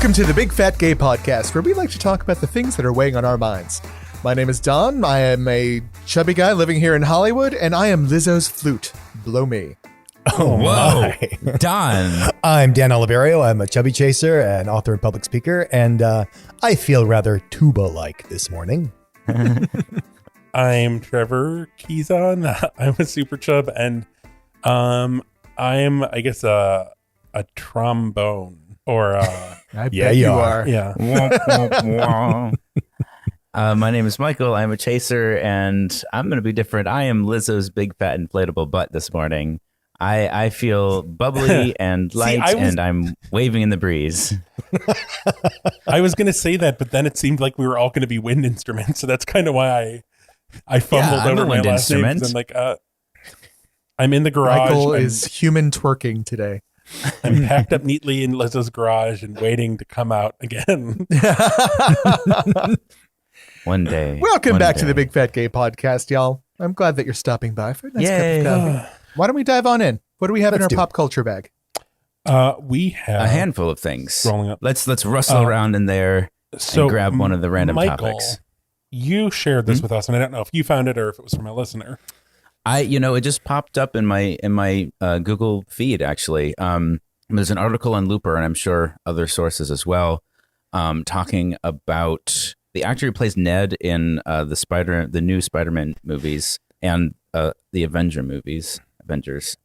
Welcome to the Big Fat Gay Podcast, where we like to talk about the things that are weighing on our minds. My name is Don. I am a chubby guy living here in Hollywood, and I am Lizzo's flute. Blow me. Oh, whoa. Don. I'm Dan Oliverio. I'm a chubby chaser, an author and public speaker, and I feel rather tuba-like this morning. I'm Trevor Keyson. I'm a super chub, and I'm, I guess, a trombone. Or, I bet you are. Yeah. My name is Michael. I'm a chaser, and I'm going to be different. I am Lizzo's big fat inflatable butt this morning. I feel bubbly and light, and I'm waving in the breeze. I was going to say that, but then it seemed like we were all going to be wind instruments, so that's kind of why I fumbled over my last name. I'm like, I'm in the garage. Michael is human twerking today. I'm packed up neatly in Lizzo's garage and waiting to come out again. One day. Welcome back to the Big Fat Gay Podcast, y'all. I'm glad that you're stopping by for a nice cup of coffee. Why don't we dive on in? What do we have in our pop culture bag? We have a handful of things. Rolling up. Let's rustle around in there and grab one of the random Michael, topics. You shared this with us, and I don't know if you found it or if it was from a listener. It just popped up in my Google feed, actually. There's an article on Looper, and I'm sure other sources as well, talking about the actor who plays Ned in the new Spiderman movies and the Avengers.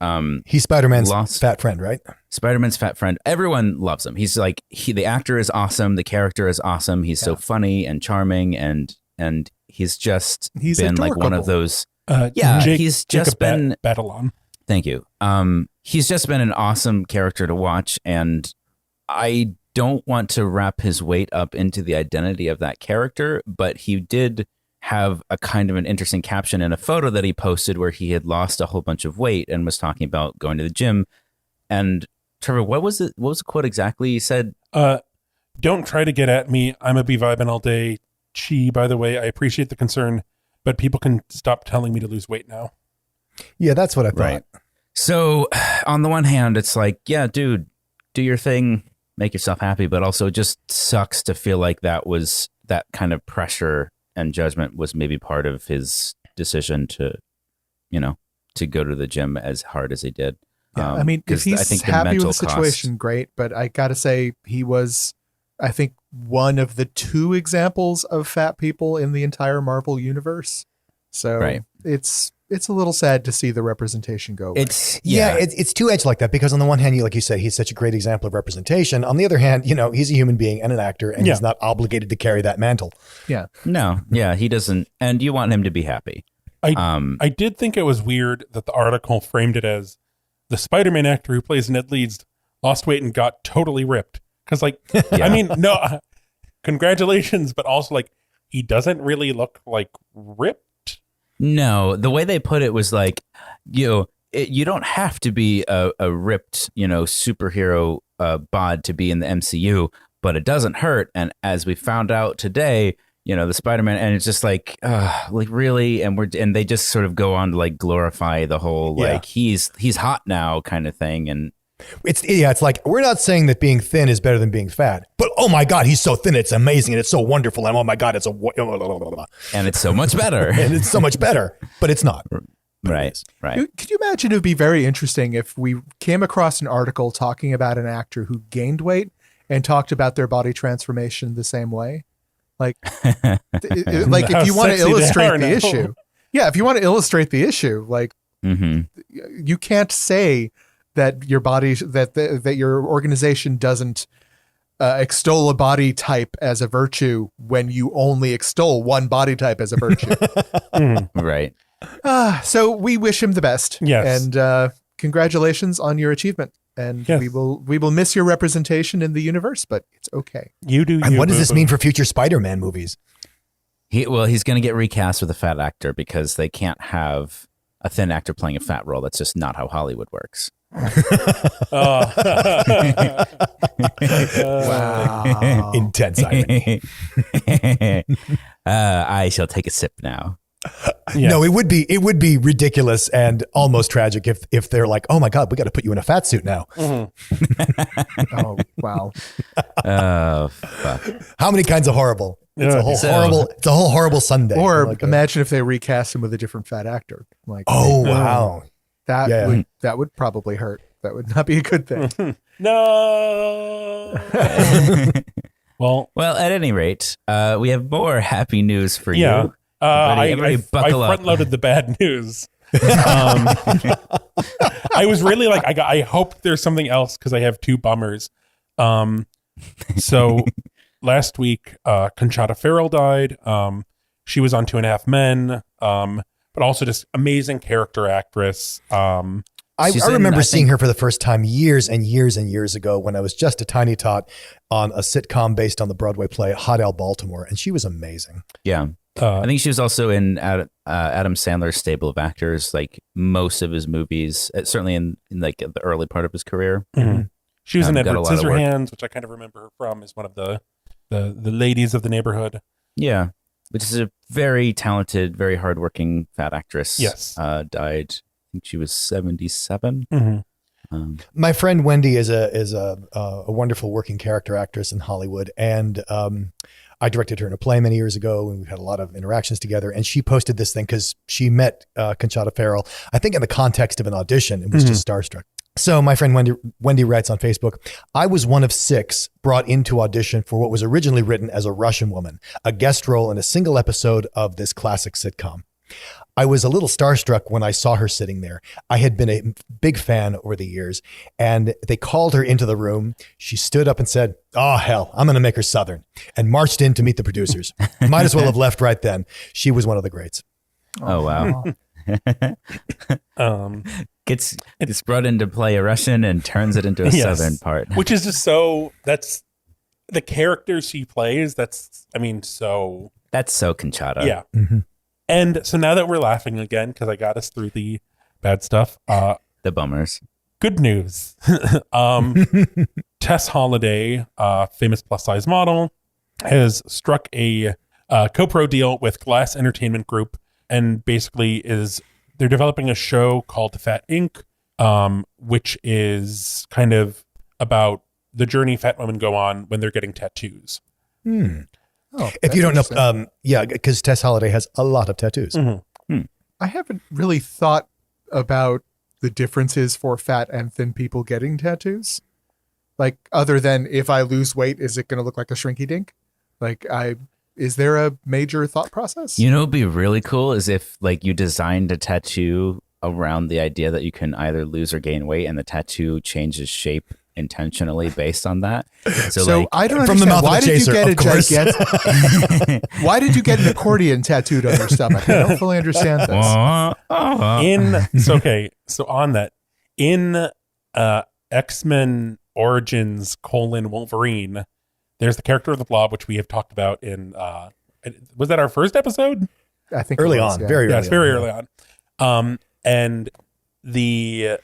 He's Spider-Man's fat friend, right? Spider-Man's fat friend. Everyone loves him. He's like, the actor is awesome. The character is awesome. He's so funny and charming, and he's been like one of those. He's just been Babylon. Thank you. He's just been an awesome character to watch, and I don't want to wrap his weight up into the identity of that character, but he did have a kind of an interesting caption in a photo that he posted where he had lost a whole bunch of weight and was talking about going to the gym. And Trevor, what was the quote exactly? He said, "Don't try to get at me. I'm a be vibing all day. Chi, by the way, I appreciate the concern, but people can stop telling me to lose weight now." Yeah, that's what I thought. Right. So on the one hand, it's like, yeah, dude, do your thing, make yourself happy. But also it just sucks to feel like that kind of pressure and judgment was maybe part of his decision to go to the gym as hard as he did. Yeah, I mean, if he's happy with the situation, great. But I got to say, he was, I think, one of the two examples of fat people in the entire Marvel universe. So it's a little sad to see the representation go away. It's two-edged like that, because on the one hand, like you said, he's such a great example of representation. On the other hand, he's a human being and an actor, and he's not obligated to carry that mantle. Yeah. No, he doesn't. And you want him to be happy. I did think it was weird that the article framed it as the Spider-Man actor who plays Ned Leeds lost weight and got totally ripped. Because, I mean, no, congratulations, but also, he doesn't really look ripped. No, the way they put it was like, you don't have to be a ripped, superhero bod to be in the MCU, but it doesn't hurt. And as we found out today, the Spider-Man, and it's just really, and they just sort of go on to glorify the whole he's hot now kind of thing. And it's like, we're not saying that being thin is better than being fat, but oh my God, he's so thin, it's amazing, and it's so wonderful, and oh my God, and it's so much better. And it's so much better, but it's not. Right. Could you imagine? It would be very interesting if we came across an article talking about an actor who gained weight and talked about their body transformation the same way. If you want to illustrate the issue. Yeah, if you want to illustrate the issue, you can't say that your body, that your organization doesn't extol a body type as a virtue when you only extol one body type as a virtue. Right. So we wish him the best. Yes. And congratulations on your achievement. And we will miss your representation in the universe, but it's okay. You do. And what does this mean for future Spider-Man movies? He's going to get recast with a fat actor because they can't have a thin actor playing a fat role. That's just not how Hollywood works. Wow. Intense irony. I shall take a sip now. Yes. No, it would be ridiculous and almost tragic if they're like, oh my God, we got to put you in a fat suit now. Mm-hmm. Oh, wow. Oh, fuck. How many kinds of horrible? It's a whole horrible Sunday. Or Like imagine if they recast him with a different fat actor. Like, oh wow. that would probably hurt. That would not be a good thing. No. Well, at any rate, we have more happy news for yeah. you. I buckle up. front-loaded the bad news. I was really like, I hope there's something else because I have two bummers. So last week, Conchata Ferrell died. She was on 2.5 Men, but also just amazing character actress. I remember seeing her for the first time years and years and years ago when I was just a tiny tot on a sitcom based on the Broadway play Hot L Baltimore, and she was amazing. Yeah. I think she was also in Adam Sandler's stable of actors, like most of his movies, certainly in like the early part of his career. Mm-hmm. She was in Edward got a lot of work. Scissorhands, which I kind of remember her from as one of the ladies of the neighborhood. Yeah, which is a very talented, very hardworking fat actress. Yes. Died. I think she was 77. Mm-hmm. My friend Wendy is a wonderful working character actress in Hollywood, and I directed her in a play many years ago, and we've had a lot of interactions together. And she posted this thing because she met Conchata Ferrell, I think, in the context of an audition, and was just starstruck. So my friend Wendy writes on Facebook, I was one of 6 brought in to audition for what was originally written as a Russian woman, a guest role in a single episode of this classic sitcom. I was a little starstruck when I saw her sitting there. I had been a big fan over the years, and they called her into the room. She stood up and said, oh, hell, I'm going to make her Southern, and marched in to meet the producers. Might as well have left right then. She was one of the greats. Oh, wow. Gets brought in to play a Russian and turns it into a Southern part. Which is just that's the character she plays. That's so Conchata. Yeah. Mm-hmm. And so now that we're laughing again, because I got us through the bad stuff, the bummers. Good news. Tess Holliday, famous plus size model, has struck a co-pro deal with Glass Entertainment Group, and basically they're developing a show called Fat Inc., which is kind of about the journey fat women go on when they're getting tattoos. Oh, if you don't know, because Tess Holliday has a lot of tattoos. Mm-hmm. I haven't really thought about the differences for fat and thin people getting tattoos. Like, other than if I lose weight, is it going to look like a shrinky dink? Like, is there a major thought process? You know, it'd be really cool is if like you designed a tattoo around the idea that you can either lose or gain weight, and the tattoo changes shape intentionally based on that. So like, I don't from understand. the mouth Why of a did chaser, you get of course. Why did you get an accordion tattooed on your stomach? I don't fully understand this. So on that, in X-Men Origins : Wolverine, there's the character of the Blob, which we have talked about in was that our first episode? I think early it was, on, yeah. very early. Yes, very early on. And the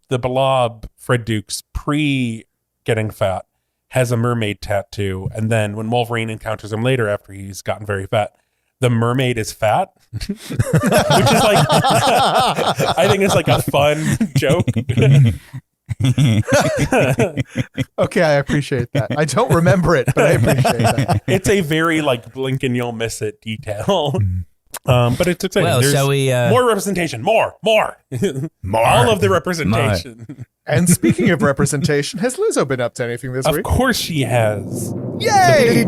Blob, Fred Dukes, pre getting fat, has a mermaid tattoo, and then when Wolverine encounters him later after he's gotten very fat, the mermaid is fat, which is like I think it's like a fun joke. Okay, I appreciate that. I don't remember it, but I appreciate that. It's a very like blink and you'll miss it detail. But it's exciting. well, There's shall we? more representation, more, all of the representation. And speaking of representation, has Lizzo been up to anything this Of week? course she has. Yay!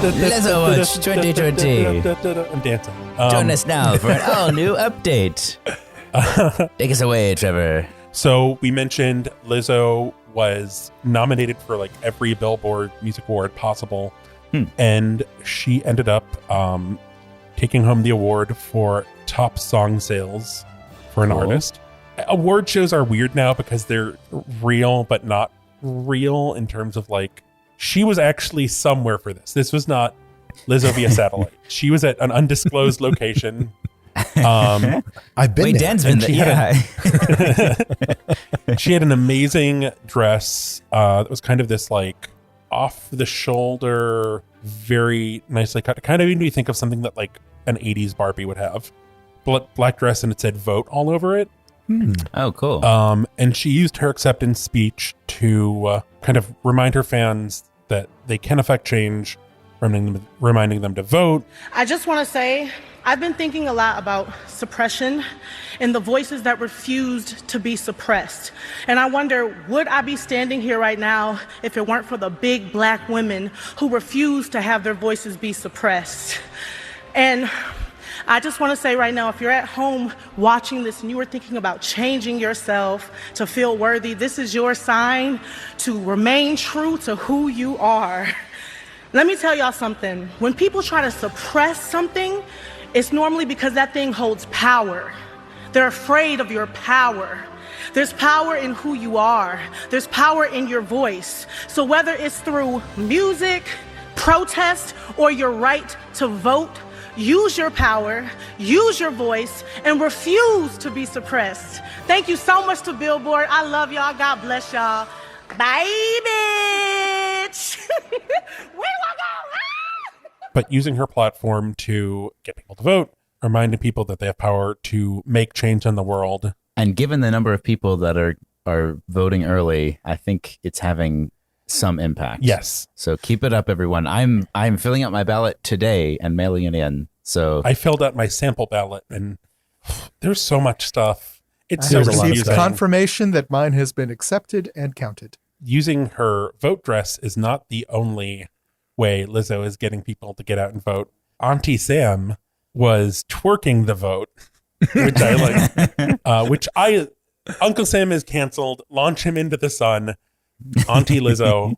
Lizzo Watch 2020. I'm dancing. Join us now for an all-new update. Take us away, Trevor. So we mentioned Lizzo was nominated for like every Billboard Music Award possible, and she ended up taking home the award for top song sales for an artist. Award shows are weird now because they're real but not real in terms of like she was actually somewhere for this. This was not Lizzo via satellite. She was at an undisclosed location. I've been there. Dan's been there. She had an amazing dress that was kind of this like off the shoulder very nicely cut. It kind of made me think of something that like an 80s Barbie would have. Black dress, and it said vote all over it. Oh, cool. And she used her acceptance speech to kind of remind her fans that they can affect change, reminding them to vote. I just want to say, I've been thinking a lot about suppression and the voices that refused to be suppressed. And I wonder, would I be standing here right now if it weren't for the big black women who refused to have their voices be suppressed? And I just want to say right now, if you're at home watching this and you are thinking about changing yourself to feel worthy, this is your sign to remain true to who you are. Let me tell y'all something. When people try to suppress something, it's normally because that thing holds power. They're afraid of your power. There's power in who you are. There's power in your voice. So whether it's through music, protest, or your right to vote, use your power, use your voice, and refuse to be suppressed. Thank you so much to Billboard. I love y'all. God bless y'all. Bye, bitch. Where do I go? But using her platform to get people to vote, reminding people that they have power to make change in the world. And given the number of people that are voting early, I think it's having some impact. Yes. So keep it up, everyone. I'm filling out my ballot today and mailing it in. So I filled out my sample ballot, and there's so much stuff. It's I so have received confusing. confirmation that mine has been accepted and counted. Using her vote dress is not the only way Lizzo is getting people to get out and vote. Auntie Sam was twerking the vote, which I like. Uncle Sam is canceled. Launch him into the sun. Auntie Lizzo,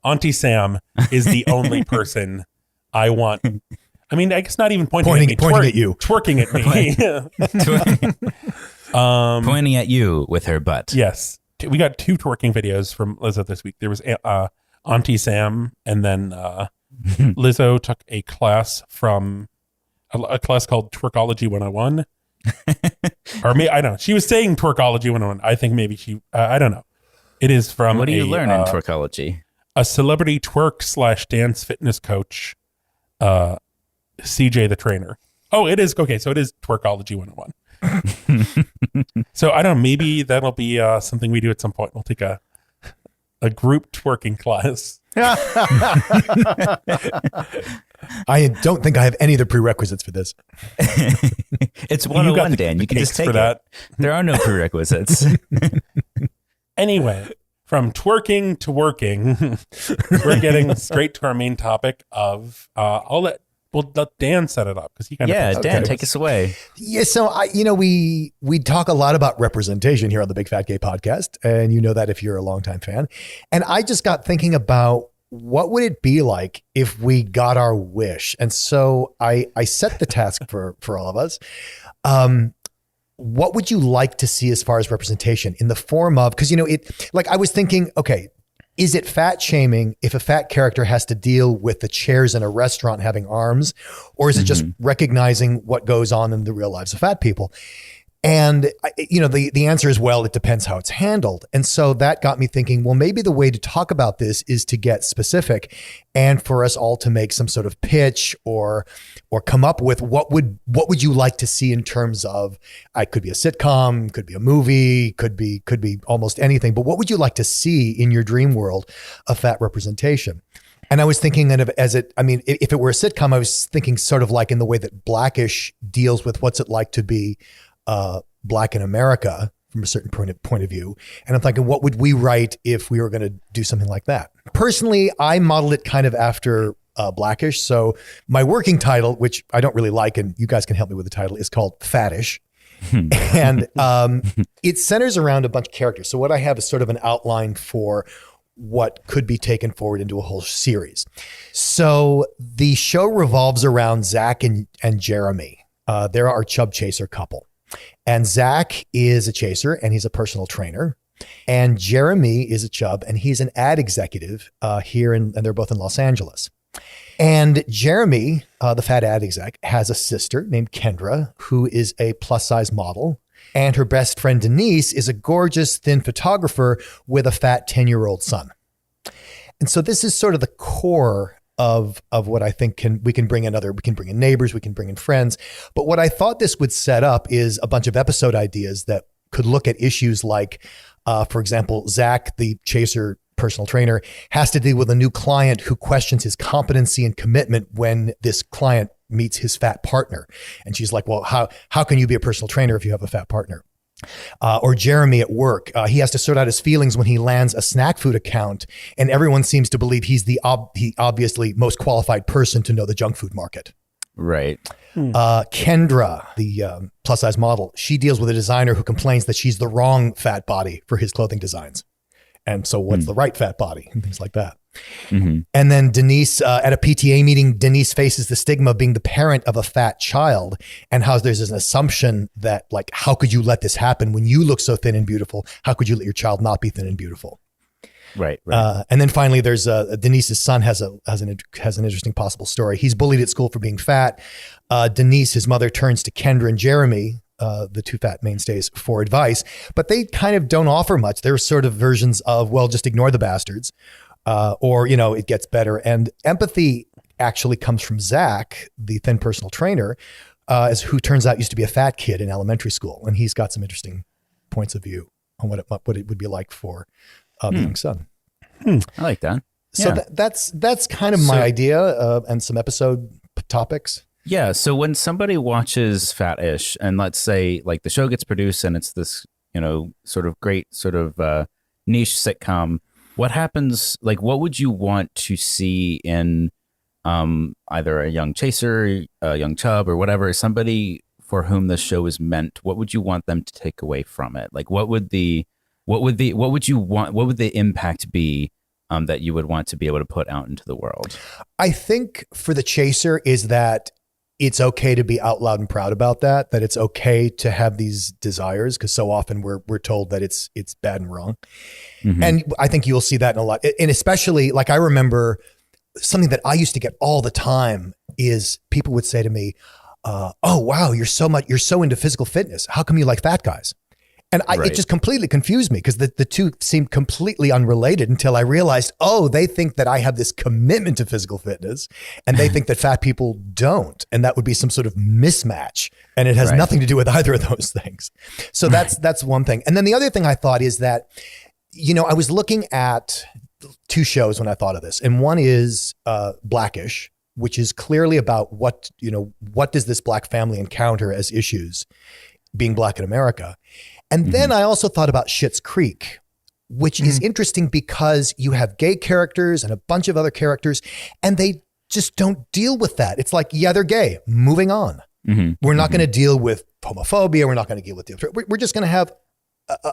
Auntie Sam is the only person I want. I mean, I guess not even pointing at me, at you, twerking at me, pointing at you with her butt. Yes, we got 2 twerking videos from Lizzo this week. There was Auntie Sam, and then Lizzo took a class from a class called Twerkology 101. Or maybe, I don't know. She was saying Twerkology 101. I think maybe she, I don't know. It is from what do you learn in Twerkology? A celebrity twerk / dance fitness coach, CJ the trainer. Oh, it is. Okay, so it is Twerkology 101. So I don't know. Maybe that'll be something we do at some point. We'll take a group twerking class. I don't think I have any of the prerequisites for this. It's 101, Dan. You can just take for that. There are no prerequisites. Anyway, from twerking to working, we're getting straight to our main topic of we'll let Dan set it up because he kind of Dan, take us away. Yeah, so we talk a lot about representation here on the Big Fat Gay Podcast, and you know that if you're a longtime fan. And I just got thinking about what would it be like if we got our wish, and so I set the task for all of us. What would you like to see as far as representation in the form of, because, I was thinking, okay, is it fat shaming if a fat character has to deal with the chairs in a restaurant having arms, or is it just recognizing what goes on in the real lives of fat people? And, the answer is, well, it depends how it's handled. And so that got me thinking, well, maybe the way to talk about this is to get specific and for us all to make some sort of pitch or come up with what would you like to see in terms of, it could be a sitcom, could be a movie, could be almost anything. But what would you like to see in your dream world of fat representation? And I was thinking that if it were a sitcom, I was thinking sort of like in the way that Blackish deals with what's it like to be Black in America from a certain point of view. And I'm thinking, what would we write if we were going to do something like that? Personally, I modeled it kind of after Blackish. So my working title, which I don't really like, and you guys can help me with the title, is called Fattish. And it centers around a bunch of characters. So what I have is sort of an outline for what could be taken forward into a whole series. So the show revolves around Zach and Jeremy. They're our chub chaser couple. And Zach is a chaser and he's a personal trainer. And Jeremy is a chub and he's an ad executive and they're both in Los Angeles. And Jeremy, the fat ad exec, has a sister named Kendra, who is a plus size model. And her best friend Denise is a gorgeous, thin photographer with a fat 10-year-old son. And so this is sort of the core of what I think we can bring in neighbors, we can bring in friends. But what I thought this would set up is a bunch of episode ideas that could look at issues like, for example, Zach, the chaser personal trainer, has to deal with a new client who questions his competency and commitment when this client meets his fat partner. And she's like, well, how can you be a personal trainer if you have a fat partner? Or Jeremy at work, he has to sort out his feelings when he lands a snack food account, and everyone seems to believe he's the obviously most qualified person to know the junk food market. Right. Kendra, the plus size model, she deals with a designer who complains that she's the wrong fat body for his clothing designs. And so what's the right fat body and things like that. Mm-hmm. And then Denise, at a PTA meeting, Denise faces the stigma of being the parent of a fat child, and how there's an assumption that, like, how could you let this happen when you look so thin and beautiful? How could you let your child not be thin and beautiful? Right. And then finally, there's Denise's son has an interesting possible story. He's bullied at school for being fat. Denise, his mother, turns to Kendra and Jeremy, the two fat mainstays, for advice, but they kind of don't offer much. They're sort of versions of, well, just ignore the bastards, or, it gets better. And empathy actually comes from Zach, the thin personal trainer, who turns out used to be a fat kid in elementary school. And he's got some interesting points of view on what it would be like for the young son. I like that. So that's kind of my idea, and some episode topics. Yeah. So when somebody watches Fat-ish, and let's say like the show gets produced and it's this, sort of great sort of niche sitcom, what happens? Like, what would you want to see in either a young chaser, a young chub, or whatever, somebody for whom the show is meant? What would you want them to take away from it? Like, what would the impact be that you would want to be able to put out into the world? I think for the chaser is that it's okay to be out loud and proud about that it's okay to have these desires, because so often we're told that it's bad and wrong. Mm-hmm. And I think you'll see that in a lot. And especially, like, I remember something that I used to get all the time is people would say to me, oh, wow, you're so into physical fitness. How come you like fat guys? And it just completely confused me, because the two seemed completely unrelated until I realized, they think that I have this commitment to physical fitness, and they think that fat people don't. And that would be some sort of mismatch. And it has nothing to do with either of those things. So that's one thing. And then the other thing I thought is that, I was looking at two shows when I thought of this. And one is Blackish, which is clearly about what does this Black family encounter as issues being Black in America. And then I also thought about Schitt's Creek, which is interesting because you have gay characters and a bunch of other characters, and they just don't deal with that. It's like, yeah, they're gay. Moving on. Mm-hmm. We're not going to deal with homophobia. We're not going to deal with we're just going to have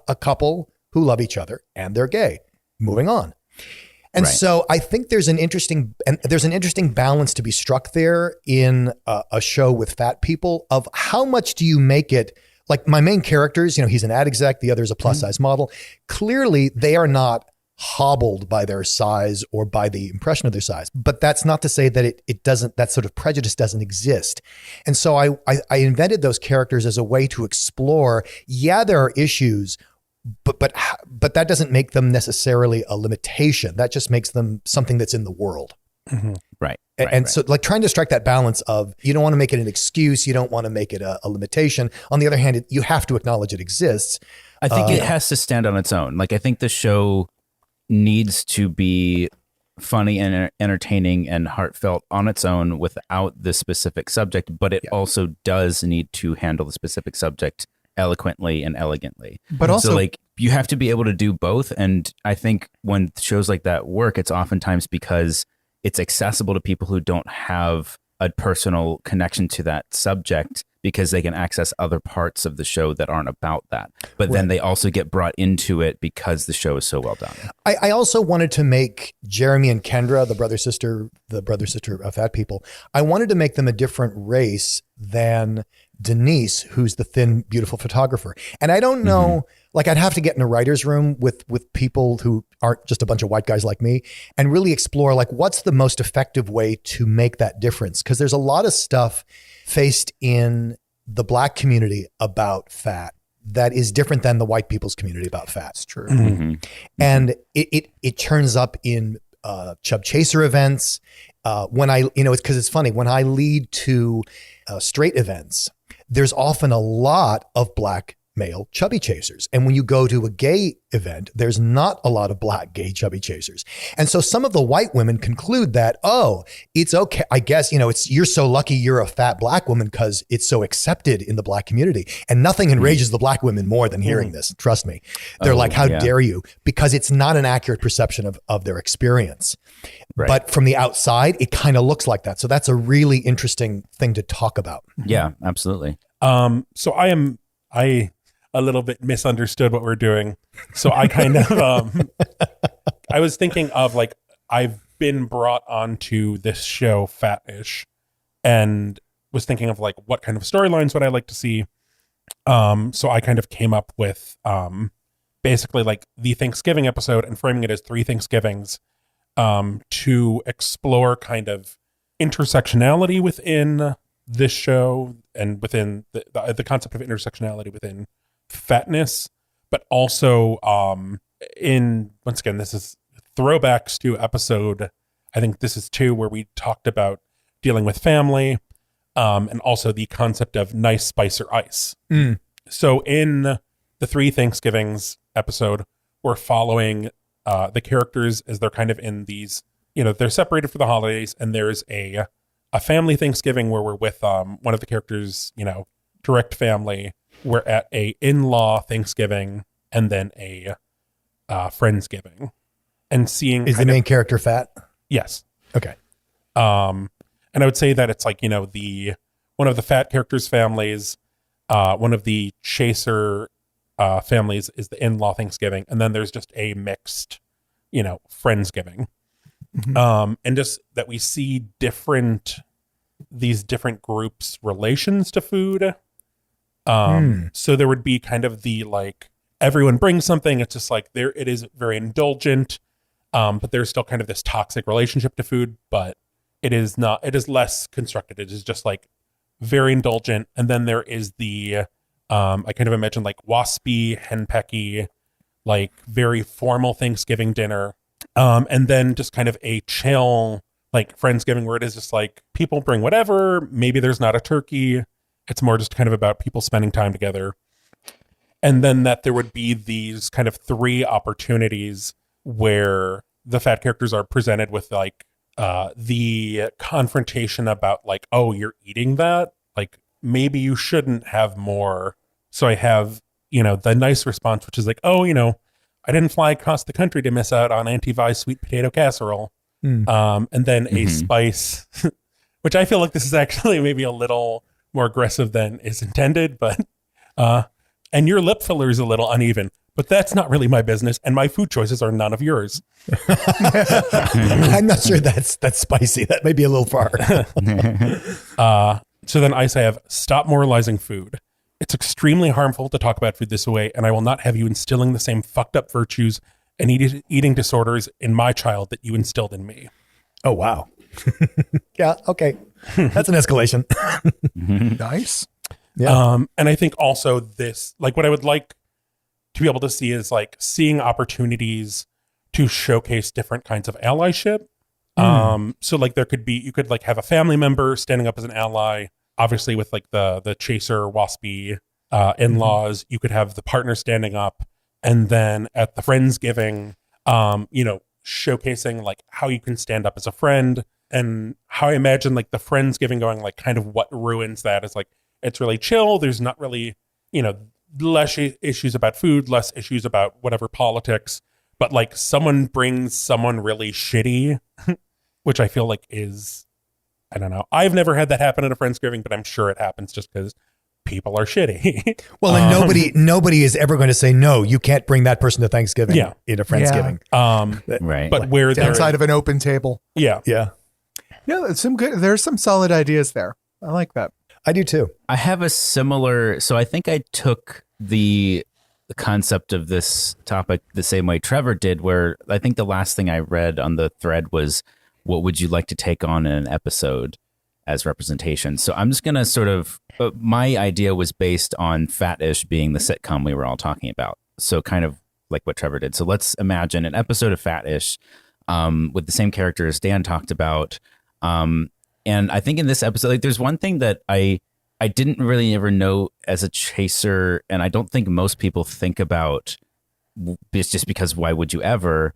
a couple who love each other and they're gay. Moving on. And so I think there's an interesting balance to be struck there in a show with fat people of how much do you make it. Like my main characters, he's an ad exec, the other is a plus size model. Clearly, they are not hobbled by their size or by the impression of their size. But that's not to say that it doesn't, that sort of prejudice doesn't exist. And so I invented those characters as a way to explore, there are issues, but that doesn't make them necessarily a limitation. That just makes them something that's in the world. Mm-hmm. Right. And so like trying to strike that balance of, you don't want to make it an excuse. You don't want to make it a limitation. On the other hand, you have to acknowledge it exists. I think it has to stand on its own. Like, I think the show needs to be funny and entertaining and heartfelt on its own without the specific subject, but it also does need to handle the specific subject eloquently and elegantly. But also, so like, you have to be able to do both. And I think when shows like that work, it's oftentimes because it's accessible to people who don't have a personal connection to that subject, because they can access other parts of the show that aren't about that. But then they also get brought into it because the show is so well done. I also wanted to make Jeremy and Kendra, the brother-sister of fat people, I wanted to make them a different race than Denise, who's the thin, beautiful photographer. And I don't know, like I'd have to get in a writer's room with people who aren't just a bunch of white guys like me and really explore like what's the most effective way to make that difference. Because there's a lot of stuff faced in the Black community about fat that is different than the white people's community about fat. It's true. Mm-hmm. And it turns up in Chub Chaser events. when I, it's because it's funny, when I lead to straight events, there's often a lot of black male chubby chasers. And when you go to a gay event, there's not a lot of black gay chubby chasers. And so some of the white women conclude that, oh, it's okay. I guess, you're so lucky you're a fat black woman because it's so accepted in the black community. And nothing enrages the black women more than hearing this. Trust me. They're like, how dare you? Because it's not an accurate perception of their experience. Right. But from the outside, it kind of looks like that. So that's a really interesting thing to talk about. Yeah, absolutely. So I a little bit misunderstood what we're doing. So I kind of, I was thinking of like, I've been brought onto this show Fat-ish and was thinking of like, what kind of storylines would I like to see? So I kind of came up with basically like the Thanksgiving episode and framing it as 3 Thanksgivings to explore kind of intersectionality within this show and within the concept of intersectionality within fatness, but also once again, this is throwbacks to episode, I think this is 2, where we talked about dealing with family and also the concept of nice, spice, or ice. So in the 3 Thanksgivings episode, we're following the characters as they're kind of in these, they're separated for the holidays, and there's a family Thanksgiving where we're with one of the characters, direct family. We're at a in-law Thanksgiving and then a Friendsgiving, and seeing is the main character fat? Yes. Okay. And I would say that it's like, one of the fat characters' families, one of the chaser families is the in-law Thanksgiving, and then there's just a mixed, Friendsgiving. And just that we see these different groups' relations to food. So there would be kind of the like, everyone brings something. It's just like it is very indulgent. But there's still kind of this toxic relationship to food, but it is less constructed. It is just like very indulgent. And then there is the, I kind of imagine like waspy, henpecky, like very formal Thanksgiving dinner. And then just kind of a chill, like Friendsgiving, where it is just like people bring whatever. Maybe there's not a turkey. It's more just kind of about people spending time together. And then that there would be these kind of 3 opportunities where the fat characters are presented with like the confrontation about like, oh, you're eating that? Like, maybe you shouldn't have more. So I have, the nice response, which is like, oh, I didn't fly across the country to miss out on Auntie Vi's sweet potato casserole. And then a spice, which I feel like this is actually maybe a little more aggressive than is intended, but and your lip filler is a little uneven, but that's not really my business, and my food choices are none of yours. I'm not sure that's spicy. That may be a little far. So then I have, stop moralizing food. It's extremely harmful to talk about food this way, and I will not have you instilling the same fucked up virtues and eating disorders in my child that you instilled in me. Oh, wow. Yeah, okay. That's an escalation. Nice. Yeah. And I think also this, like what I would like to be able to see is like seeing opportunities to showcase different kinds of allyship. So like you could like have a family member standing up as an ally, obviously with like the chaser waspy in-laws. You could have the partner standing up, and then at the Friendsgiving, showcasing like how you can stand up as a friend, and how I imagine like the Friendsgiving going, like kind of what ruins that is like, it's really chill. There's not really, less issues about food, less issues about whatever politics, but like someone brings someone really shitty, which I feel like is, I don't know. I've never had that happen at a Friendsgiving, but I'm sure it happens just because people are shitty. Well, and nobody is ever going to say, no, you can't bring that person to Thanksgiving in a Friendsgiving. Right. But where downside of an open table. Yeah. Yeah. Yeah, there's some solid ideas there. I like that. I do too. I have a similar, so I think I took the concept of this topic the same way Trevor did, where I think the last thing I read on the thread was, what would you like to take on in an episode as representation? So I'm just going to sort of, my idea was based on Fat-ish being the sitcom we were all talking about. So kind of like what Trevor did. So let's imagine an episode of Fat-ish with the same characters Dan talked about, And I think in this episode, like, there's one thing that I didn't really ever know as a chaser, and I don't think most people think about. It's just because why would you ever?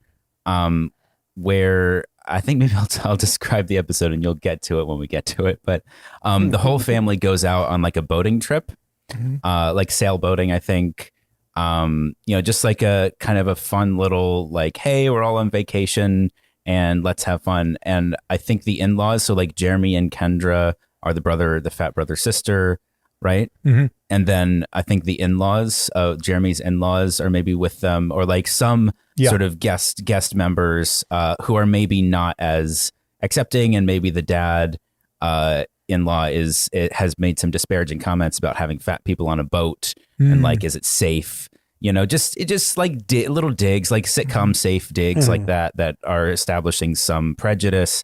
Where I think maybe I'll describe the episode and you'll get to it when we get to it. But the whole family goes out on like a boating trip, like sailboating, I think. Just like a kind of a fun little like, hey, we're all on vacation and let's have fun. And I think the in-laws, so like Jeremy and Kendra are the fat brother sister, right? Mm-hmm. And then I think the in-laws, Jeremy's in-laws are maybe with them, or like some sort of guest members who are maybe not as accepting, and maybe the dad in-law has made some disparaging comments about having fat people on a boat and like, is it safe? Just like little digs, like sitcom safe digs like that are establishing some prejudice.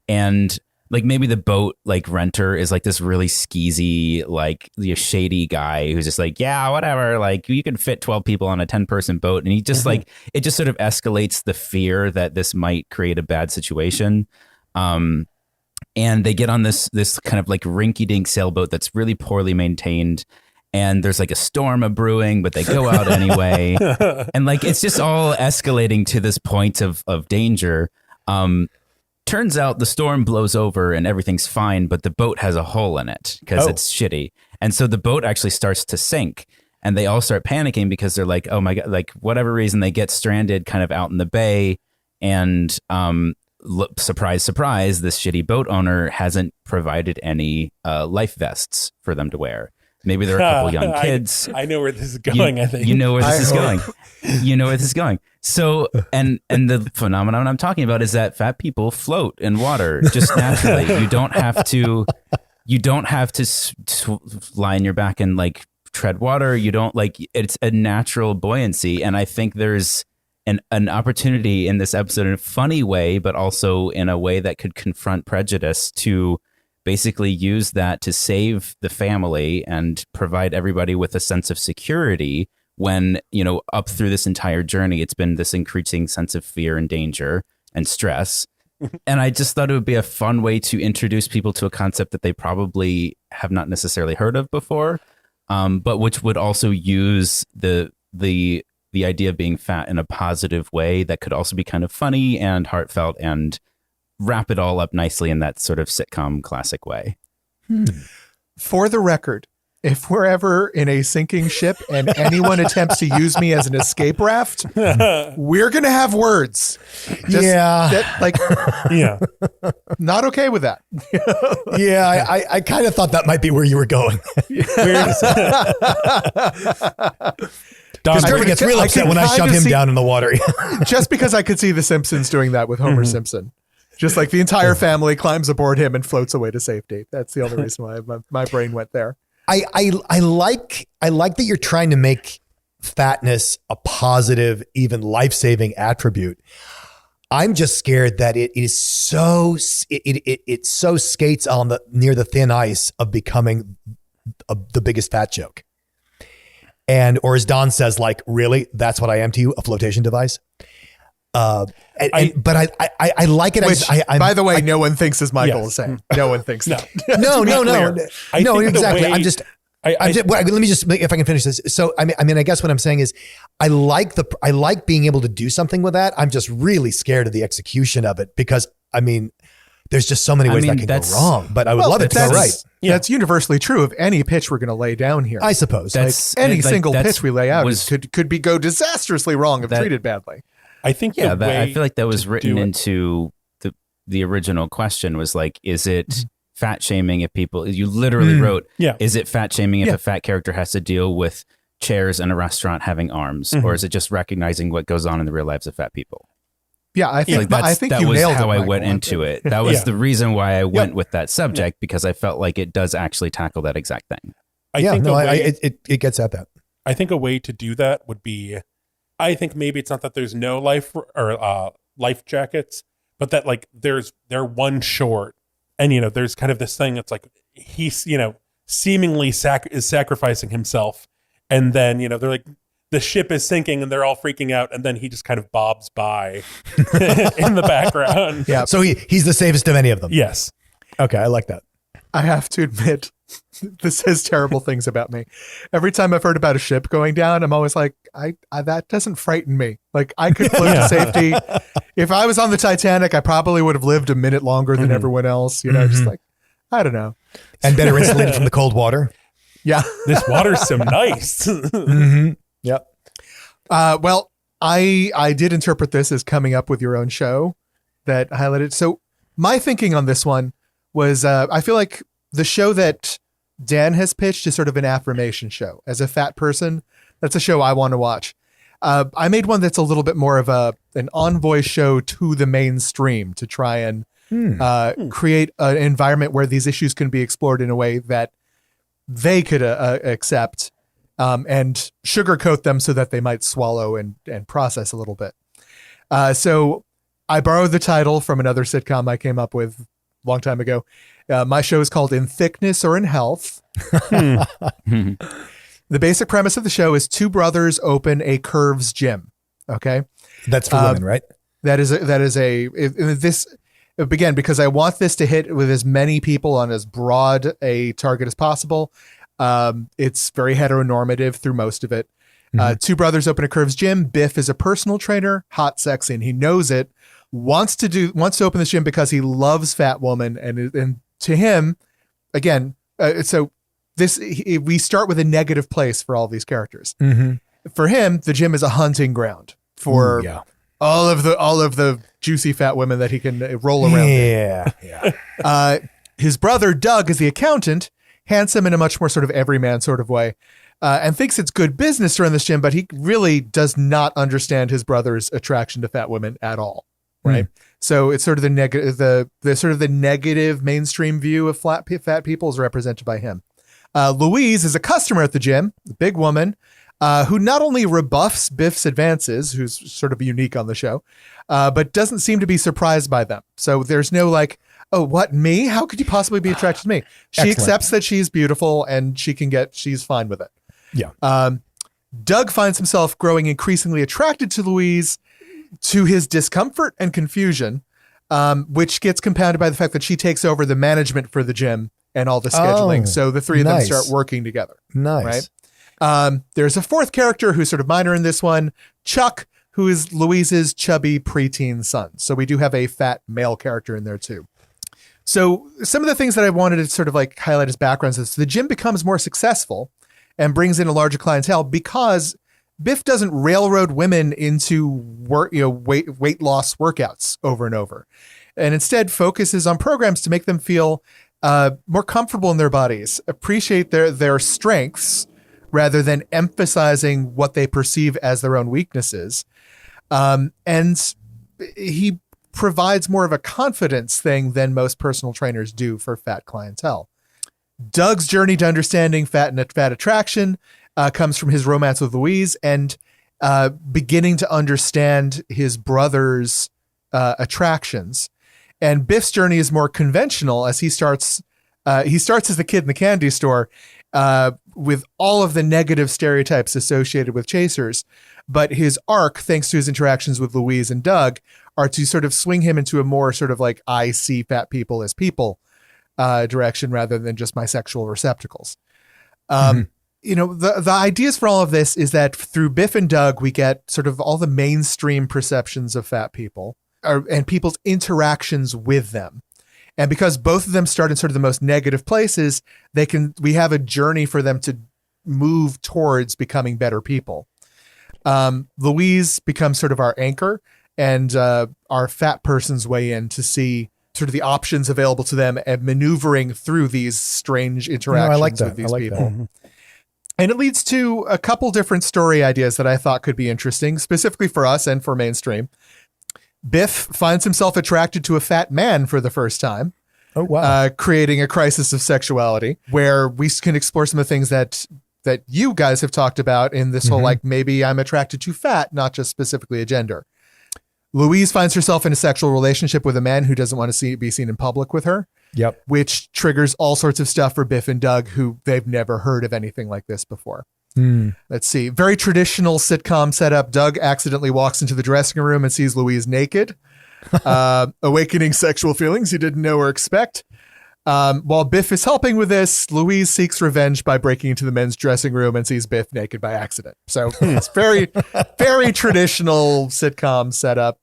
And like maybe the boat like renter is like this really skeezy, like shady guy who's just like, yeah, whatever. Like you can fit 12 people on a 10-person boat. And he just like, it just sort of escalates the fear that this might create a bad situation. And they get on this kind of like rinky-dink sailboat that's really poorly maintained. And there's like a storm brewing, but they go out anyway. And like, it's just all escalating to this point of danger. Turns out the storm blows over and everything's fine, but the boat has a hole in it because it's shitty. And so the boat actually starts to sink, and they all start panicking because they're like, oh my God, like whatever reason they get stranded kind of out in the bay. And surprise, surprise, this shitty boat owner hasn't provided any life vests for them to wear. Maybe there are a couple young kids. I know where this is going, I think. You know where this is going. You know where this is going. So, and the phenomenon I'm talking about is that fat people float in water just naturally. You don't have to lie on your back and like tread water. You don't it's a natural buoyancy. And I think there's an opportunity in this episode in a funny way, but also in a way that could confront prejudice to basically use that to save the family and provide everybody with a sense of security when, up through this entire journey, it's been this increasing sense of fear and danger and stress. And I just thought it would be a fun way to introduce people to a concept that they probably have not necessarily heard of before, but which would also use the idea of being fat in a positive way that could also be kind of funny and heartfelt and wrap it all up nicely in that sort of sitcom classic way. For the record, if we're ever in a sinking ship and anyone attempts to use me as an escape raft, we're going to have words. Not okay with that. I kind of thought that might be where you were going. Don gets real upset when I shove him down in the water. Just because I could see The Simpsons doing that with Homer Simpson. Just like the entire family climbs aboard him and floats away to safety. That's the only reason why my brain went there. I like that you're trying to make fatness a positive, even life-saving attribute. I'm just scared that it so skates on near the thin ice of becoming the biggest fat joke. Or as Don says, like, really, that's what I am to you, a flotation device. But I like it. Which, by the way, no one thinks as Michael is saying. No one thinks that. No, exactly. Let me just, if I can finish this. So, I mean, I guess what I'm saying is I like being able to do something with that. I'm just really scared of the execution of it because, I mean, there's just so many ways that can go wrong, but I would love it to go right. Yeah. That's universally true of any pitch we're going to lay down here. I suppose. Any single pitch we lay out could go disastrously wrong if treated badly. I think I feel like that was written into the original question was like, is it fat shaming if people, you literally wrote, is it fat shaming if a fat character has to deal with chairs in a restaurant having arms, or is it just recognizing what goes on in the real lives of fat people? Yeah, I think that you was nailed how it, I went into it. That was the reason why I went with that subject, because I felt like it does actually tackle that exact thing. It gets at that. I think a way to do that would be, I think maybe it's not that there's no life or life jackets, but that like they're one short, and there's kind of this thing that's like he's seemingly is sacrificing himself, and then they're like the ship is sinking and they're all freaking out, and then he just kind of bobs by in the background. Yeah. So he's the safest of any of them. Yes. Okay, I like that. I have to admit, this says terrible things about me. Every time I've heard about a ship going down, I'm always like, I that doesn't frighten me. Like, I could float to safety. If I was on the Titanic, I probably would have lived a minute longer than everyone else. You know, just like, I don't know. And better insulated from the cold water. Yeah. This water's so nice. Yep. Well, I did interpret this as coming up with your own show that highlighted. So my thinking on this one was, I feel like the show that Dan has pitched is sort of an affirmation show. As a fat person, that's a show I want to watch. I made one that's a little bit more of an envoy show to the mainstream to try and create an environment where these issues can be explored in a way that they could accept and sugarcoat them so that they might swallow and process a little bit. So I borrowed the title from another sitcom I came up with a long time ago. My show is called In Thickness or in Health. The basic premise of the show is two brothers open a curves gym. Okay. That's for women, right? Again, because I want this to hit with as many people on as broad a target as possible. It's very heteronormative through most of it. Two brothers open a curves gym. Biff is a personal trainer, hot, sexy, and he knows it. Wants to open this gym because he loves fat woman, and to him, again, we start with a negative place for all these characters. For him, the gym is a hunting ground for all of the juicy fat women that he can roll around. Yeah. His brother Doug is the accountant, handsome in a much more sort of everyman sort of way, and thinks it's good business to run this gym, but he really does not understand his brother's attraction to fat women at all. Right. So it's sort of the negative mainstream view of fat people is represented by him. Louise is a customer at the gym, a big woman, who not only rebuffs Biff's advances, who's sort of unique on the show, but doesn't seem to be surprised by them. So there's no like, oh, what, me? How could you possibly be attracted to me? She accepts that she's beautiful and she's fine with it. Yeah. Doug finds himself growing increasingly attracted to Louise, to his discomfort and confusion, which gets compounded by the fact that she takes over the management for the gym and all the scheduling. So the three of them start working together. Nice. Right. There's a fourth character who's sort of minor in this one, Chuck, who is Louise's chubby preteen son. So we do have a fat male character in there too. So some of the things that I wanted to sort of like highlight as backgrounds is the gym becomes more successful and brings in a larger clientele because Biff doesn't railroad women into weight loss workouts over and over, and instead focuses on programs to make them feel more comfortable in their bodies, appreciate their strengths rather than emphasizing what they perceive as their own weaknesses. And he provides more of a confidence thing than most personal trainers do for fat clientele. Doug's journey to understanding fat attraction comes from his romance with Louise and beginning to understand his brother's attractions. And Biff's journey is more conventional as he starts as the kid in the candy store with all of the negative stereotypes associated with chasers. But his arc, thanks to his interactions with Louise and Doug, are to sort of swing him into a more sort of like, I see fat people as people direction rather than just my sexual receptacles. The ideas for all of this is that through Biff and Doug, we get sort of all the mainstream perceptions of fat people and people's interactions with them. And because both of them start in sort of the most negative places, we have a journey for them to move towards becoming better people. Louise becomes sort of our anchor and our fat person's way in to see sort of the options available to them and maneuvering through these strange interactions with these people. And it leads to a couple different story ideas that I thought could be interesting, specifically for us and for mainstream. Biff finds himself attracted to a fat man for the first time. Oh, wow. Creating a crisis of sexuality where we can explore some of the things that you guys have talked about in this whole, like, maybe I'm attracted to fat, not just specifically a gender. Louise finds herself in a sexual relationship with a man who doesn't want to be seen in public with her. Yep. Which triggers all sorts of stuff for Biff and Doug, who they've never heard of anything like this before. Let's see. Very traditional sitcom setup. Doug accidentally walks into the dressing room and sees Louise naked, awakening sexual feelings he didn't know or expect. While Biff is helping with this, Louise seeks revenge by breaking into the men's dressing room and sees Biff naked by accident. So it's very, very traditional sitcom setup.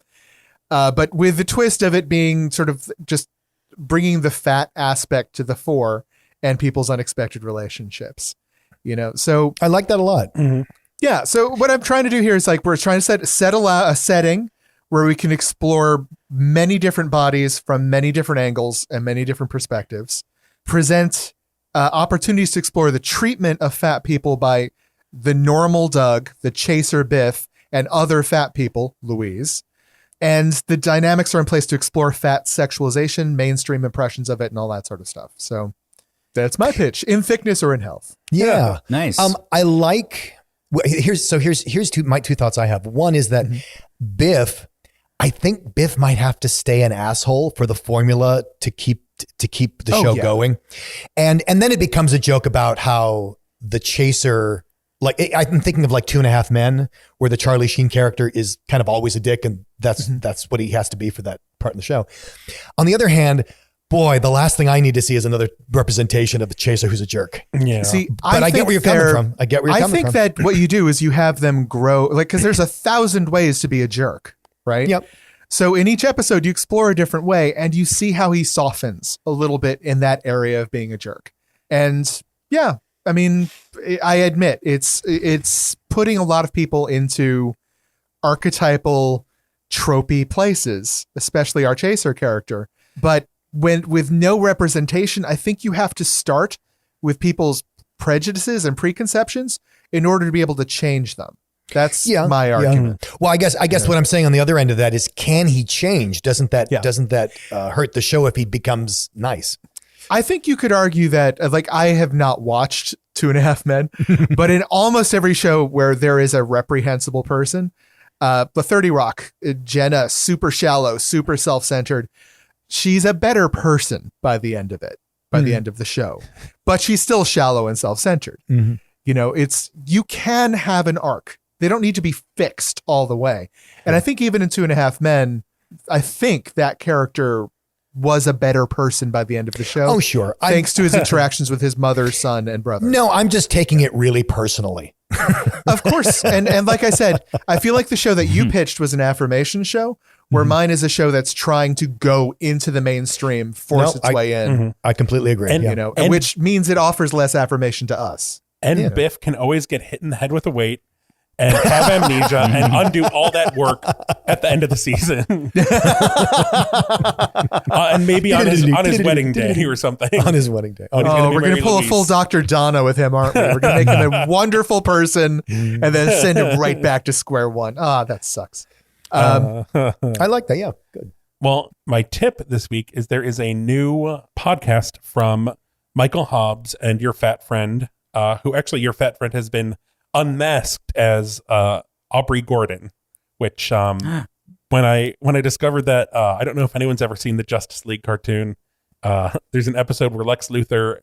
But with the twist of it being sort of just bringing the fat aspect to the fore and people's unexpected relationships, so I like that a lot. Yeah. So what I'm trying to do here is we're trying to set a setting where we can explore many different bodies from many different angles and many different perspectives, present opportunities to explore the treatment of fat people by the normal Doug, the chaser Biff, and other fat people, Louise. And the dynamics are in place to explore fat sexualization, mainstream impressions of it, and all that sort of stuff. So that's my pitch, in thickness or in health. Yeah. Nice. I like, here's my two thoughts I have. One is that I think Biff might have to stay an asshole for the formula to keep the show going. And then it becomes a joke about how the chaser, I'm thinking of 2.5 Men, where the Charlie Sheen character is kind of always a dick, and that's what he has to be for that part in the show. On the other hand, boy, the last thing I need to see is another representation of the chaser who's a jerk. Yeah. See, but I get where you're coming from. I think that what you do is you have them grow, because there's 1,000 ways to be a jerk, right? Yep. So in each episode, you explore a different way and you see how he softens a little bit in that area of being a jerk. And yeah, I mean, I admit it's putting a lot of people into archetypal, tropey places, especially our chaser character. But with no representation, I think you have to start with people's prejudices and preconceptions in order to be able to change them. That's my argument. Well, I guess what I'm saying on the other end of that is, can he change? Doesn't that hurt the show if he becomes nice? I think you could argue that, I have not watched 2.5 Men, but in almost every show where there is a reprehensible person, the 30 Rock, Jenna, super shallow, super self-centered. She's a better person by the end of it, by the end of the show, but she's still shallow and self-centered. You can have an arc. They don't need to be fixed all the way. And I think even in 2.5 Men, I think that character was a better person by the end of the show. Oh, sure. Thanks to his interactions with his mother, son, and brother. No, I'm just taking it really personally. Of course. And like I said, I feel like the show that you pitched was an affirmation show, where mine is a show that's trying to go into the mainstream, force its way in. I completely agree. And, which means it offers less affirmation to us. And Biff can always get hit in the head with a weight and have amnesia and undo all that work at the end of the season. And maybe on his wedding day or something. On his wedding day. We're going to pull a full Dr. Donna with him, aren't we? We're going to make him a wonderful person and then send him right back to square one. That sucks. I like that. Yeah, good. Well, my tip this week is there is a new podcast from Michael Hobbs and your fat friend, who actually your fat friend has been unmasked as Aubrey Gordon, which when I discovered that, I don't know if anyone's ever seen the Justice League cartoon. There's an episode where Lex Luthor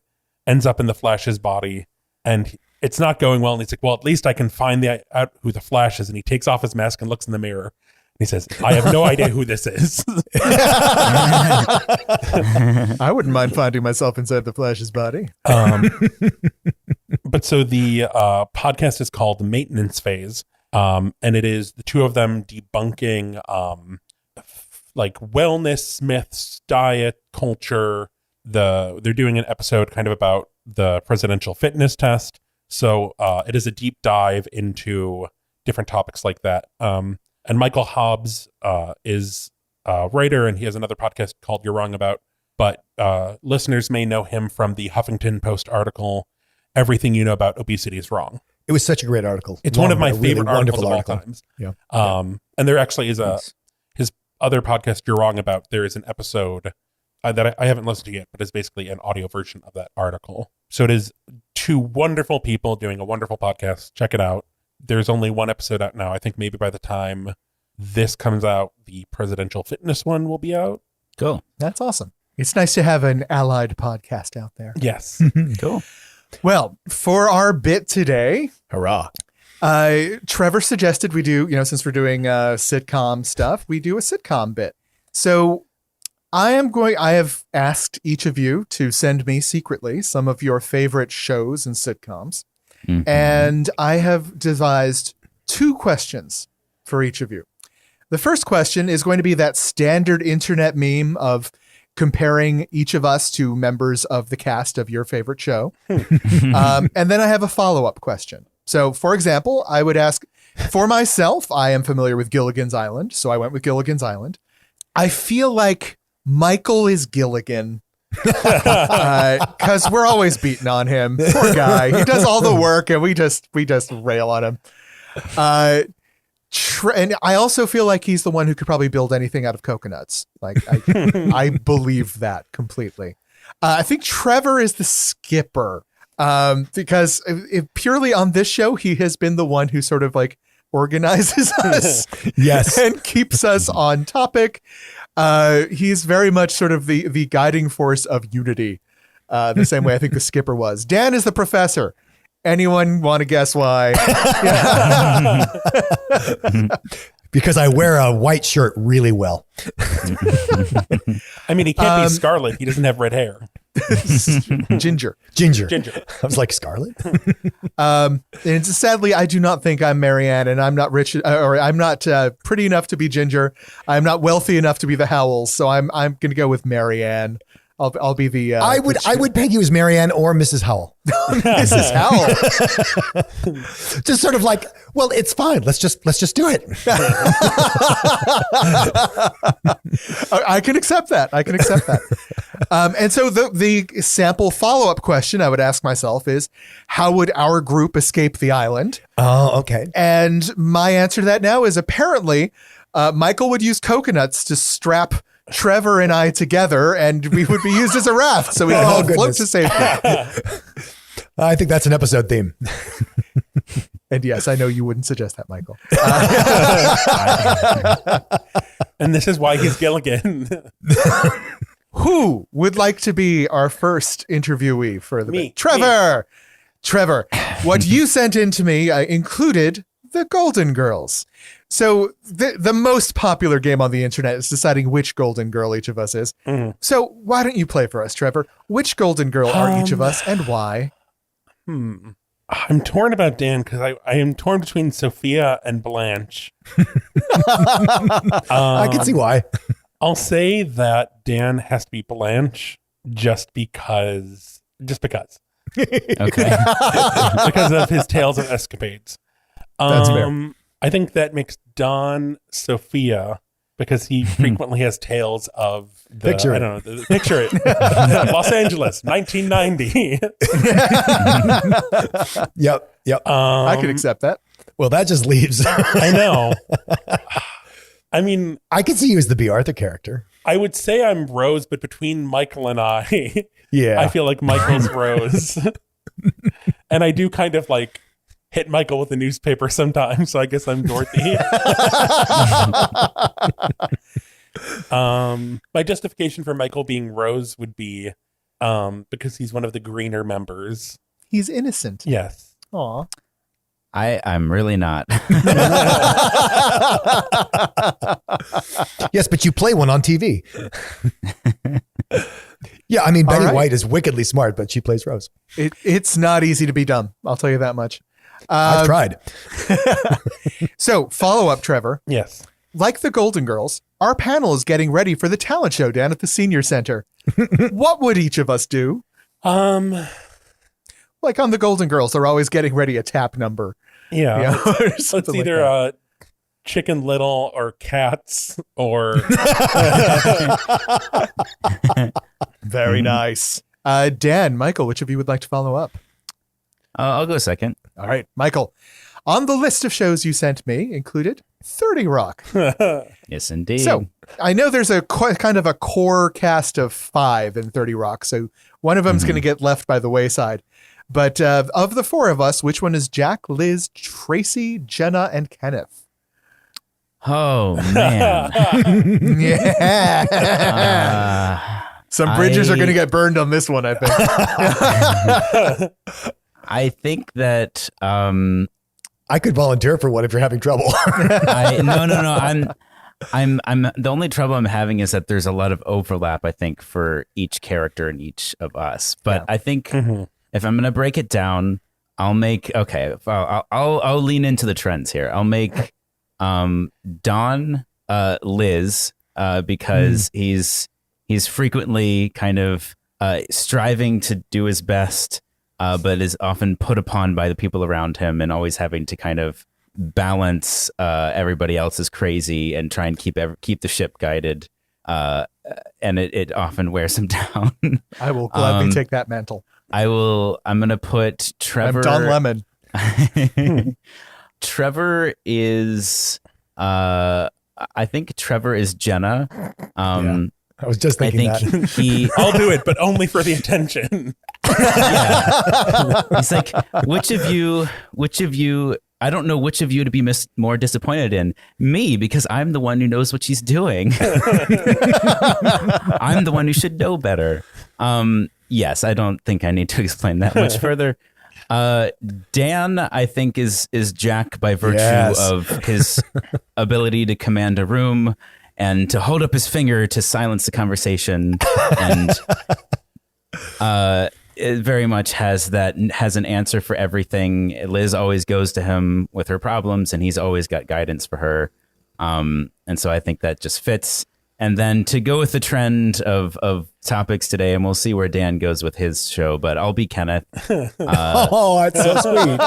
ends up in the Flash's body and it's not going well. And he's like, well, at least I can find out who the Flash is. And he takes off his mask and looks in the mirror. And he says, I have no idea who this is. I wouldn't mind finding myself inside the Flash's body. But so the podcast is called Maintenance Phase. And it is the two of them debunking wellness myths, diet, culture. They're doing an episode kind of about the presidential fitness test. So it is a deep dive into different topics like that. And Michael Hobbs is a writer, and he has another podcast called You're Wrong About. But listeners may know him from the Huffington Post article, Everything You Know About Obesity is Wrong. It was such a great article. It's one of my favorite articles of all times. Yeah. And there actually is his other podcast, You're Wrong About. There is an episode that I haven't listened to yet, but it's basically an audio version of that article. So it is two wonderful people doing a wonderful podcast. Check it out. There's only one episode out now. I think maybe by the time this comes out, the presidential fitness one will be out. Cool. That's awesome. It's nice to have an allied podcast out there. Yes. Cool. Well, for our bit today, Hurrah. Trevor suggested we do, since we're doing sitcom stuff, we do a sitcom bit. So I have asked each of you to send me secretly some of your favorite shows and sitcoms. Mm-hmm. And I have devised 2 questions for each of you. The first question is going to be that standard internet meme of comparing each of us to members of the cast of your favorite show. And then I have a follow-up question. So, for example, I would ask, for myself, I am familiar with Gilligan's Island, so I went with Gilligan's Island. I feel like Michael is Gilligan because we're always beating on him. Poor guy. He does all the work and we just rail on him. And I also feel like he's the one who could probably build anything out of coconuts. Like I believe that completely. I think Trevor is the skipper because purely on this show, he has been the one who sort of like organizes us, yes, and keeps us on topic. He's very much sort of the guiding force of unity, the same way I think the skipper was. Dan is the professor. Anyone want to guess why? Because I wear a white shirt really well. I mean, he can't be Scarlet. He doesn't have red hair. Ginger. I was like, Scarlet? And sadly, I do not think I'm Marianne, and I'm not rich, or I'm not pretty enough to be Ginger. I'm not wealthy enough to be the Howells, so I'm going to go with Marianne. I'll be the. I would peg you as Marianne or Mrs. Howell. Mrs. Howell. Just sort of like, well, it's fine. Let's just do it. I can accept that. And so the sample follow-up question I would ask myself is, how would our group escape the island? Oh, okay. And my answer to that now is apparently Michael would use coconuts to strap Trevor and I together, and we would be used as a raft so we can all float to safety. I think that's an episode theme. And yes, I know you wouldn't suggest that, Michael. And this is why he's Gilligan. Who would like to be our first interviewee for the bit? Trevor! Trevor, what you sent in to me included the Golden Girls. So the most popular game on the internet is deciding which Golden Girl each of us is. Mm-hmm. So why don't you play for us, Trevor? Which Golden Girl are each of us and why? I'm torn about Dan because I am torn between Sophia and Blanche. I can see why. I'll say that Dan has to be Blanche just because. Okay. Because of his tales of escapades. That's fair. I think that makes Don Sophia because he frequently has tales of the, picture it. Los Angeles, 1990. Yep. I could accept that. Well, that just leaves. I know. I mean, I could see you as the B. Arthur character. I would say I'm Rose, but between Michael and I, yeah, I feel like Michael's Rose. And I do kind of like hit Michael with a newspaper sometimes, so I guess I'm Dorothy. My justification for Michael being Rose would be because he's one of the greener members. He's innocent. Yes. Aw. I'm really not. Yes, but you play one on TV. Yeah, I mean, Betty White is wickedly smart, but she plays Rose. It's not easy to be dumb. I'll tell you that much. I've tried. So, follow up, Trevor. Yes. Like the Golden Girls, our panel is getting ready for the talent show down at the Senior Center. What would each of us do? Like on the Golden Girls, they're always getting ready a tap number. Yeah. It's either Chicken Little or Cats or... Very nice. Dan, Michael, which of you would like to follow up? I'll go second. All right, Michael. On the list of shows you sent me included 30 Rock. Yes, indeed. So I know there's a kind of a core cast of 5 in 30 Rock, so one of them's going to get left by the wayside. But of the 4 of us, which one is Jack, Liz, Tracy, Jenna, and Kenneth? Oh, man. Yeah. Some bridges are going to get burned on this one, I think. I think that I could volunteer for one if you're having trouble. No. I'm the only trouble I'm having is that there's a lot of overlap, I think, for each character and each of us. But I think if I'm going to break it down, I'll make I'll lean into the trends here. I'll make Don Liz because he's frequently kind of striving to do his best, but is often put upon by the people around him and always having to kind of balance everybody else's crazy and try and keep the ship guided, and it often wears him down. I will gladly take that mantle. I'm gonna put Trevor. I'm Don Lemon. Trevor is I think Trevor is Jenna. I was just thinking that. I'll do it, but only for the attention. He's like, which of you I don't know which of you to be more disappointed in. Me, because I'm the one who knows what she's doing. I'm the one who should know better. Yes, I don't think I need to explain that much further. Dan, I think, is Jack by virtue of his ability to command a room and to hold up his finger to silence the conversation. And it very much has an answer for everything. Liz always goes to him with her problems, and he's always got guidance for her. And so I think that just fits. And then to go with the trend of topics today, and we'll see where Dan goes with his show, but I'll be Kenneth. Oh, that's so sweet.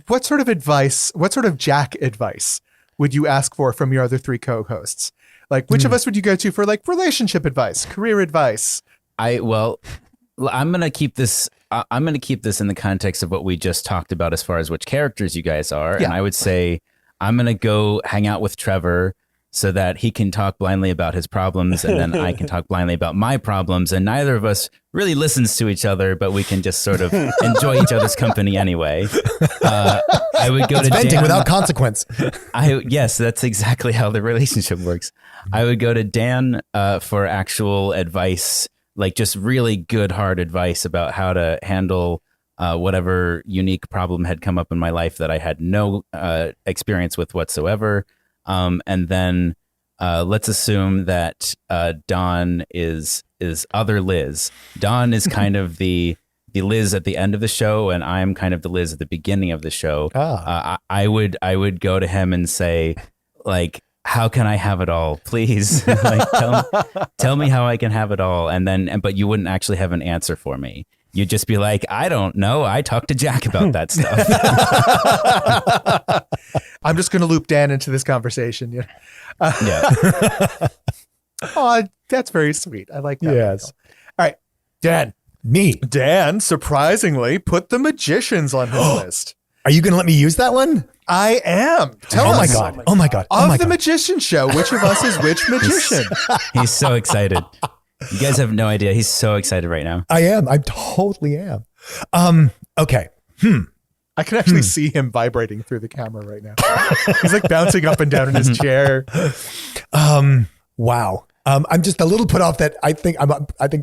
What sort of Jack advice would you ask for from your other three co-hosts? Like, which of us would you go to for like relationship advice, career advice? I'm going to keep this. I'm going to keep this in the context of what we just talked about as far as which characters you guys are. Yeah. And I would say I'm going to go hang out with Trevor so that he can talk blindly about his problems, and then I can talk blindly about my problems. And neither of us really listens to each other, but we can just sort of enjoy each other's company anyway. I would go to venting Dan without consequence. Yes, that's exactly how the relationship works. I would go to Dan for actual advice, like just really good, hard advice about how to handle whatever unique problem had come up in my life that I had no experience with whatsoever. And then let's assume that Dawn is other Liz. Dawn is kind of the Liz at the end of the show, and I'm kind of the Liz at the beginning of the show. I would go to him and say, like, how can I have it all, please? Like, tell me how I can have it all, but you wouldn't actually have an answer for me. You'd just be like, I don't know. I talked to Jack about that stuff. I'm just going to loop Dan into this conversation. Yeah. Oh, that's very sweet. I like that. Yes. All right, Dan. Me. Dan, surprisingly, put the magicians on his list. Are you going to let me use that one? I am. Tell Oh us. my God. Oh my God. Of the magician show, which of us is which magician? He's so excited. You guys have no idea. He's so excited right now. I am. I totally am. Okay. I can actually see him vibrating through the camera right now. He's like bouncing up and down in his chair. Wow. I'm just a little put off that I think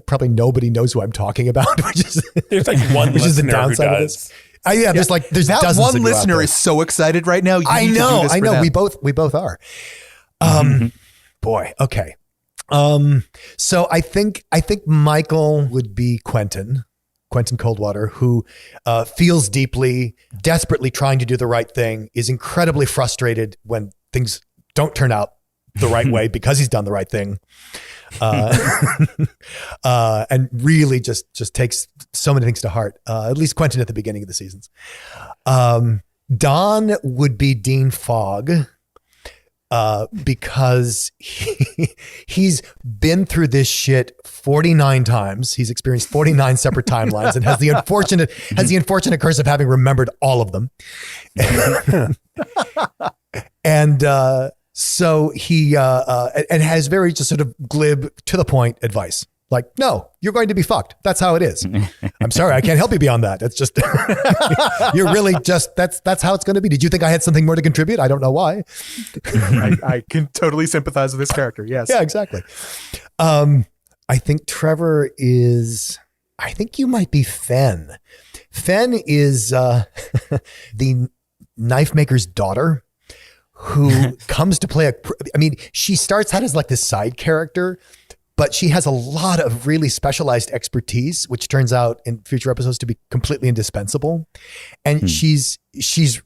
probably nobody knows who I'm talking about, which is There's like one which is the listener who downside of does. this. There's that dozens one of you out listener there. is so excited right now. I know. Them. We both are. Boy. Okay. So I think Michael would be Quentin Coldwater, who feels deeply, desperately trying to do the right thing, is incredibly frustrated when things don't turn out the right way because he's done the right thing. And really just takes so many things to heart. At least Quentin at the beginning of the seasons. Don would be Dean Fogg. Because he's been through this shit 49 times. He's experienced 49 separate timelines and has the unfortunate curse of having remembered all of them. And so he and has very just sort of glib, to the point advice Like, no, you're going to be fucked. That's how it is. I'm sorry, I can't help you beyond that. It's just, you're really just, that's how it's going to be. Did you think I had something more to contribute? I don't know why. I can totally sympathize with this character. Yes. Yeah, exactly. I think Trevor is, I think you might be Fen. Fen is the knife maker's daughter who comes to play she starts out as like this side character, but she has a lot of really specialized expertise, which turns out in future episodes to be completely indispensable. And she's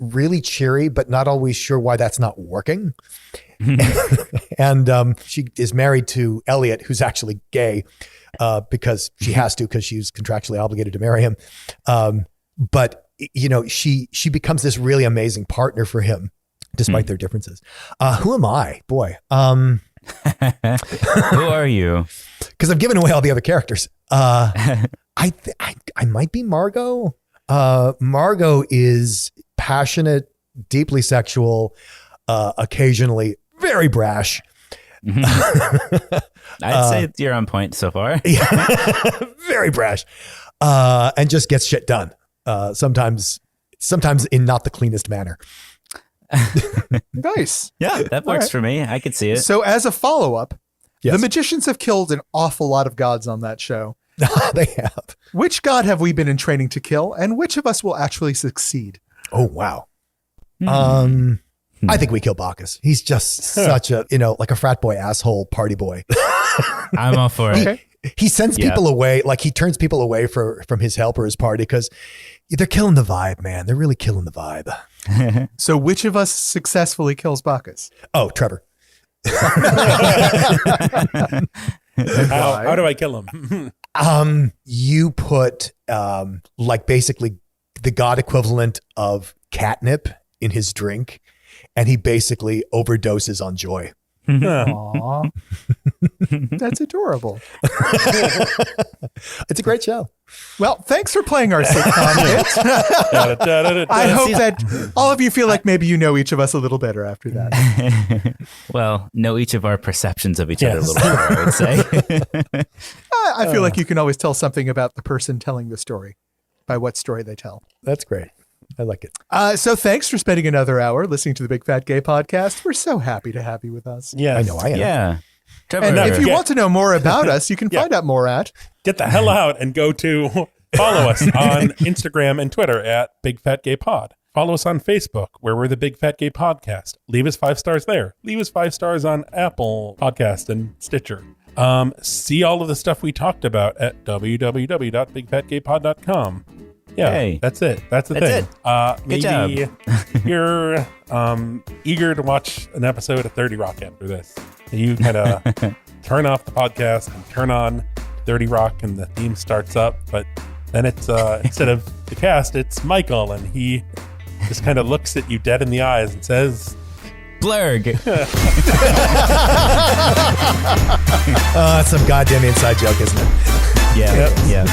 really cheery, but not always sure why that's not working. And she is married to Elliot, who's actually gay, because she has to, because she's contractually obligated to marry him. But she becomes this really amazing partner for him, despite their differences. Who am I? Boy. Who are you? Because I've given away all the other characters. I might be Margot. Margot is passionate, deeply sexual, occasionally very brash. I'd say you're on point so far. Very brash, and just gets shit done. Sometimes in not the cleanest manner. Nice. Yeah, that works for me. I could see it. So as a follow-up, Yes. the magicians have killed an awful lot of gods on that show. They have. Which god have we been in training to kill, and which of us will actually succeed? Oh, wow. I think we kill Bacchus. He's just such a, like a frat boy asshole party boy. I'm all for it. Okay. He sends people away, like he turns people away from his help or his party because they're killing the vibe, man. They're really killing the vibe. So which of us successfully kills Bacchus? Oh, Trevor. How do I kill him? You put like basically the god equivalent of catnip in his drink, and he basically overdoses on joy. Aww. That's adorable. It's a great show. Well, thanks for playing our sitcom hit. I hope that all of you feel like maybe you know each of us a little better after that. Well, know each of our perceptions of each other a little better, I would say. I feel like you can always tell something about the person telling the story by what story they tell. That's great. I like it. So thanks for spending another hour listening to the Big Fat Gay Podcast. We're so happy to have you with us. Yeah, I know I am. Yeah. Trevor, And if you want to know more about us, you can find out more at... Get the hell out and go to follow us on Instagram and Twitter at Big Fat Gay Pod. Follow us on Facebook, where we're the Big Fat Gay Podcast. Leave us 5 stars there. Leave us 5 stars on Apple Podcast and Stitcher. See all of the stuff we talked about at www.bigfatgaypod.com. Yeah, Hey. that's it. That's the thing. Good Maybe you're eager to watch an episode of 30 Rock after this. You kind of turn off the podcast and turn on 30 Rock, and the theme starts up. But then it's instead of the cast, it's Michael, and he just kind of looks at you dead in the eyes and says, Blurg. That's some goddamn inside joke, isn't it? Yeah.